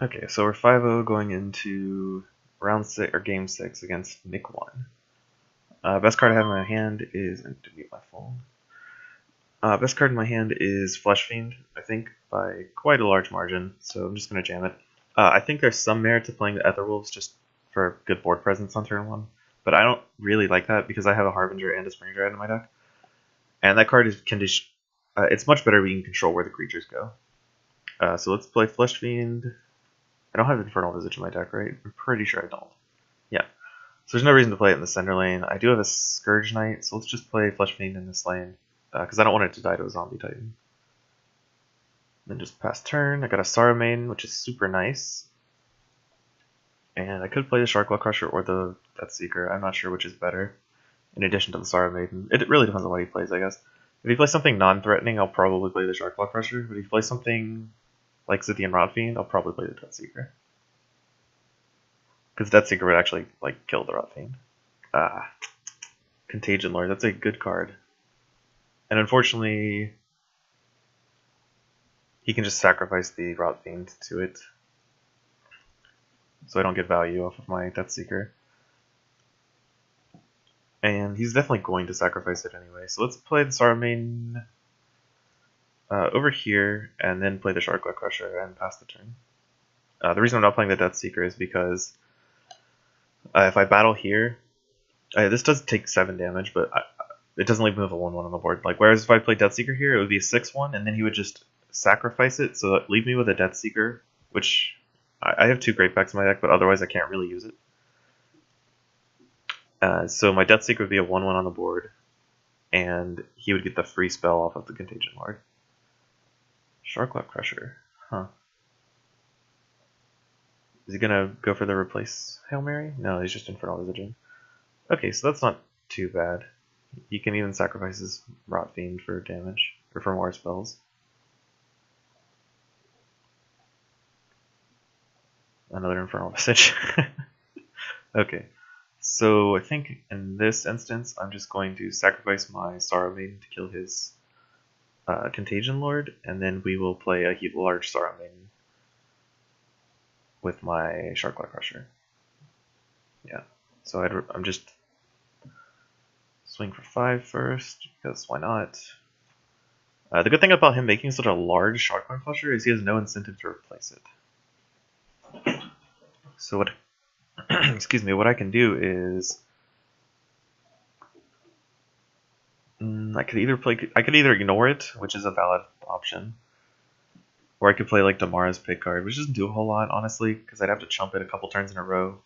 Okay, so we're 5-0 going into round 6 or game 6 against Nick 1. Best card I have in my hand is, and to mute my phone. Best card in my hand is Flesh Fiend, I think, by quite a large margin, so I'm just going to jam it. I think there's some merit to playing the Etherwolves just for good board presence on turn 1, but I don't really like that because I have a Harbinger and a Spring Dread in my deck. And that card is it's much better when you can control where the creatures go. So let's play Flesh Fiend. I don't have Infernal Visage in my deck, right? I'm pretty sure I don't. Yeah. So there's no reason to play it in the center lane. I do have a Scourge Knight, so let's just play Flesh Fiend in this lane, because I don't want it to die to a Zombie Titan. Then just pass turn. I got a Saruman, which is super nice. And I could play the Sharkclaw Crusher or the Deathseeker. I'm not sure which is better, in addition to the Saruman. It really depends on what he plays, I guess. If he plays something non-threatening, I'll probably play the Sharkclaw Crusher. But if he plays something like Scythian Rot Fiend, I'll probably play the Deathseeker. Because Deathseeker would actually kill the Rot Fiend. Contagion Lord, that's a good card. And unfortunately, he can just sacrifice the Rot Fiend to it. So I don't get value off of my Deathseeker. And he's definitely going to sacrifice it anyway. So let's play the Saruman over here, and then play the Sharkclaw Crusher and pass the turn. The reason I'm not playing the Deathseeker is because if I battle here, this does take 7 damage, but it doesn't leave me with a 1-1 on the board. Whereas if I play Deathseeker here, it would be a 6-1, and then he would just sacrifice it, so that leave me with a Deathseeker, which I have 2 Great Backs in my deck, but otherwise I can't really use it. So my Deathseeker would be a 1-1 on the board, and he would get the free spell off of the Contagion Lord. Sharkclaw Crusher, huh? Is he gonna go for the replace Hail Mary? No, he's just Infernal Visaging. Okay, so that's not too bad. He can even sacrifice his Rot Fiend for damage, or for more spells. Another Infernal Visage. Okay, so I think in this instance, I'm just going to sacrifice my Saruman to kill his Contagion Lord, and then we will play a large Saruman with my Sharkclaw Crusher. Yeah, so I'm just swing for 5 first, because why not? The good thing about him making such a large Sharkclaw Crusher is he has no incentive to replace it. So what, excuse me, what I can do is I could either ignore it, which is a valid option, or I could play like Damara's pick card, which doesn't do a whole lot, honestly, because I'd have to chump it a couple turns in a row.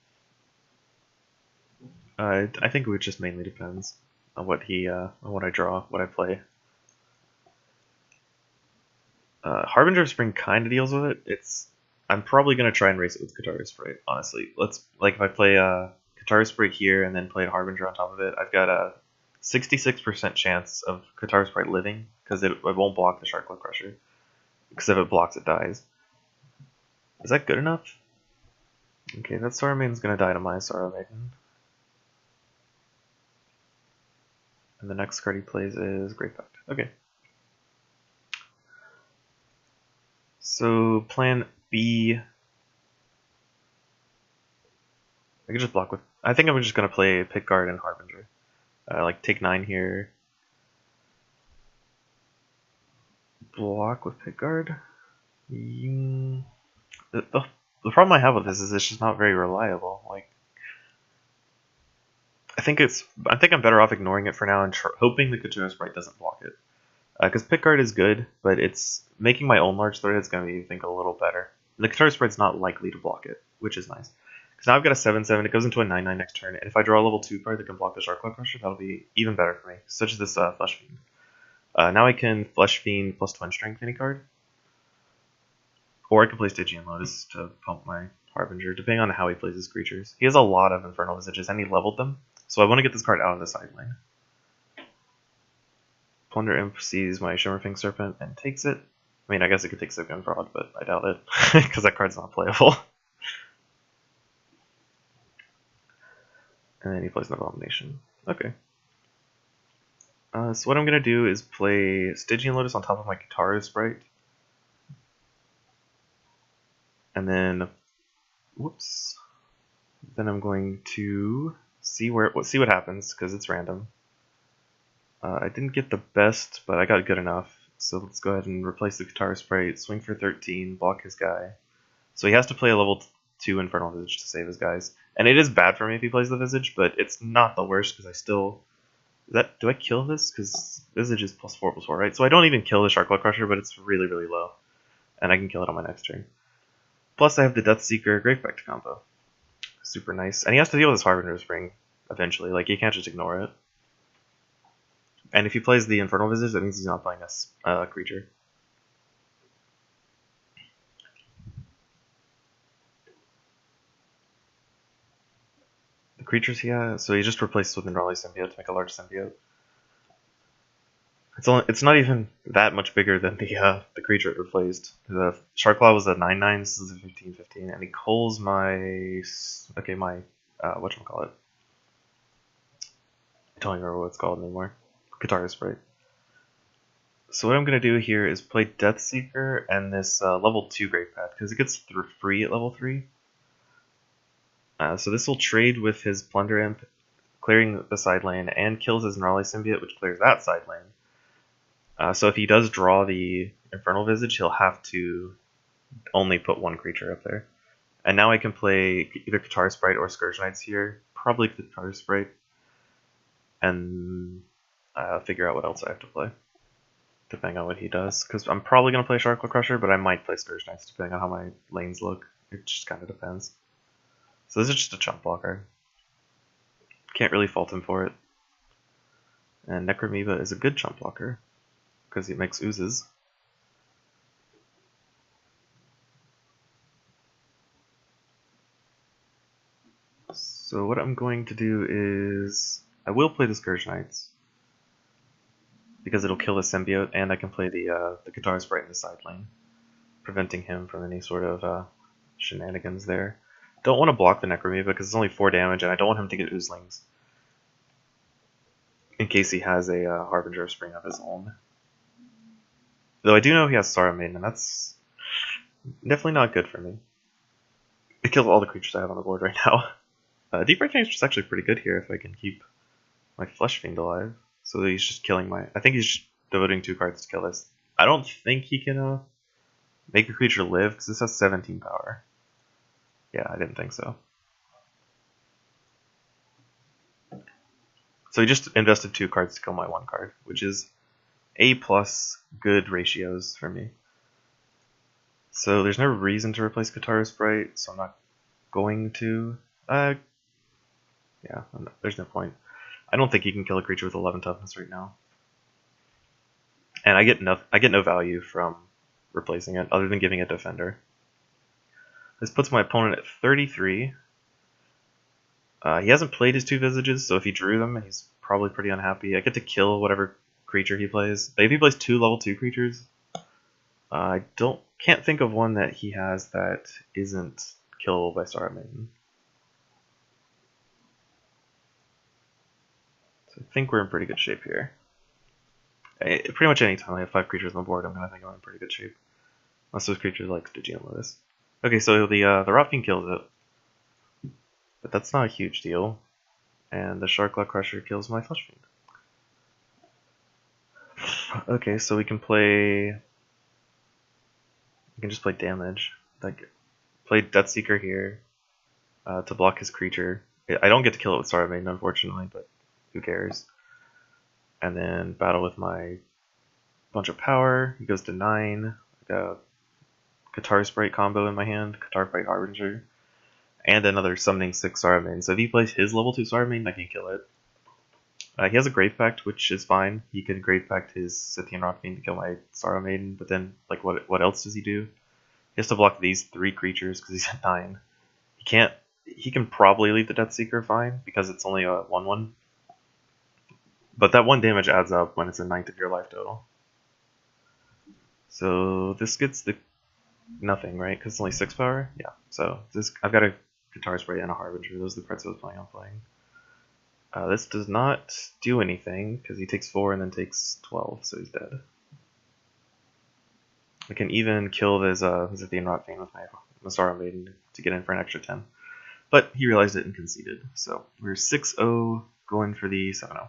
I think it just mainly depends on what I draw, what I play. Harbinger of Spring kind of deals with it. I'm probably gonna try and race it with Kataru Sprite, honestly. If I play Kataru Sprite here and then play Harbinger on top of it, I've got a 66% chance of Kataru Sprite living, because it won't block the Sharkclaw Crusher. Because if it blocks, it dies. Is that good enough? Okay, that Saruman's gonna die to my Saruman. And the next card he plays is Great Pact. Okay. So plan B. I could just block with. I think I'm just gonna play Pickguard and Harbinger. Take 9 here. Block with Pickguard. The problem I have with this is it's just not very reliable. I think I'm better off ignoring it for now and hoping the Kataru Sprite doesn't block it. Because Pickguard is good, but it's making my own large threat is going to be, I think, a little better. And the Kataru Sprite's not likely to block it, which is nice. Because now I've got a 7/7, it goes into a 9/9 next turn, and if I draw a level 2 card that can block the Sharkclaw Crusher, that'll be even better for me, such as this Flesh Fiend. Now I can Flesh Fiend plus Twin Strength any card. Or I can play Stygian Lotus to pump my Harbinger, depending on how he plays his creatures. He has a lot of Infernal Visages, and he leveled them, so I want to get this card out of the side lane. Plunder Imp sees my Shimmerfang Serpent and takes it. I mean, I guess it could take Sigmund Fraud, but I doubt it, because that card's not playable. And then he plays an Abomination. Okay. So what I'm going to do is play Stygian Lotus on top of my Kataru Sprite. And then, whoops. Then I'm going to see what happens because it's random. I didn't get the best, but I got good enough. So let's go ahead and replace the Guitar Sprite, swing for 13, block his guy. So he has to play a level 2 Infernal Visage to save his guys. And it is bad for me if he plays the Visage, but it's not the worst because I still... do I kill this? Because Visage is +4/+4, right? So I don't even kill the Shark Claw Crusher, but it's really, really low. And I can kill it on my next turn. Plus I have the Deathseeker Gravepact combo. Super nice. And he has to deal with his Harbinger's Ring eventually. Like, he can't just ignore it. And if he plays the Infernal Visage, that means he's not playing a creature. The creatures he has, so he just replaces with Nurali Symbiote to make a large symbiote. It's not even that much bigger than the creature it replaced. The Sharkclaw was a 9/9, this is a 15/15, and he calls my whatchamacallit. I don't even remember what it's called anymore. Guitar Sprite. So what I'm going to do here is play Deathseeker and this level 2 Gravepact, because it gets free at level 3. So this will trade with his Plunder Imp, clearing the side lane, and kills his Nurali Symbiote, which clears that side lane. So if he does draw the Infernal Visage, he'll have to only put one creature up there. And now I can play either Guitar Sprite or Scourge Knights here, probably Guitar Sprite, and figure out what else I have to play, depending on what he does. Because I'm probably going to play Sharkclaw Crusher, but I might play Scourge Knights, depending on how my lanes look. It just kind of depends. So this is just a chump blocker. Can't really fault him for it. And Necromoeba is a good chump blocker, because he makes oozes. So what I'm going to do is... I will play the Scourge Knights, because it'll kill the symbiote, and I can play the Guitar Sprite in the side lane, preventing him from any sort of shenanigans there. Don't want to block the Necromoeba because it's only 4 damage, and I don't want him to get Oozlings, in case he has a Harbinger Spring of his own. Though I do know he has Sorrow Maiden, and that's definitely not good for me. It kills all the creatures I have on the board right now. Deep Reckoning is actually pretty good here if I can keep my Flesh Fiend alive. So he's just killing my... I think he's just devoting 2 cards to kill this. I don't think he can make a creature live, because this has 17 power. Yeah, I didn't think so. So he just invested 2 cards to kill my 1 card, which is A+ good ratios for me. So there's no reason to replace Guitar Sprite, so I'm not going to. Yeah, there's no point. I don't think he can kill a creature with 11 toughness right now. And I get no value from replacing it, other than giving it Defender. This puts my opponent at 33. He hasn't played his 2 Visages, so if he drew them, he's probably pretty unhappy. I get to kill whatever creature he plays. But if he plays 2 level 2 creatures, I can't think of one that he has that isn't killable by Sorrow Maiden. So I think we're in pretty good shape here. Pretty much any time I have 5 creatures on the board, I'm gonna think I'm in pretty good shape. Unless those creatures like Stygian Lotus. Okay, so the Rot Fiend kills it. But that's not a huge deal. And the Sharkclaw Crusher kills my Flesh Fiend. Okay, so we can just play damage. Like, play Deathseeker here to block his creature. I don't get to kill it with Sorrow Maiden, unfortunately, but who cares? And then battle with my bunch of power. He goes to 9. I got a Guitar Sprite combo in my hand, Guitar Sprite Harbinger, and another Summoning 6 Sorrow Maiden. So if he plays his level 2 Sorrow Maiden, I can kill it. He has a Gravepact, which is fine. He could Gravepact his Scythian Rot Fiend to kill my Sorrow Maiden, but then, like, what else does he do? He has to block these 3 creatures because he's at 9. He can probably leave the Deathseeker fine because it's only a 1/1. But that 1 damage adds up when it's a 9th of your life total. So this gets the nothing, right? Because it's only 6 power? Yeah. So I've got a Guitar Sprite and a Harbinger. Those are the cards I was planning on playing. This does not do anything because he takes 4 and then takes 12, so he's dead. I can even kill his Scythian Rot Fiend with Masaru Maiden to get in for an extra 10. But he realized it and conceded. So we're 6-0 going for the 7-0.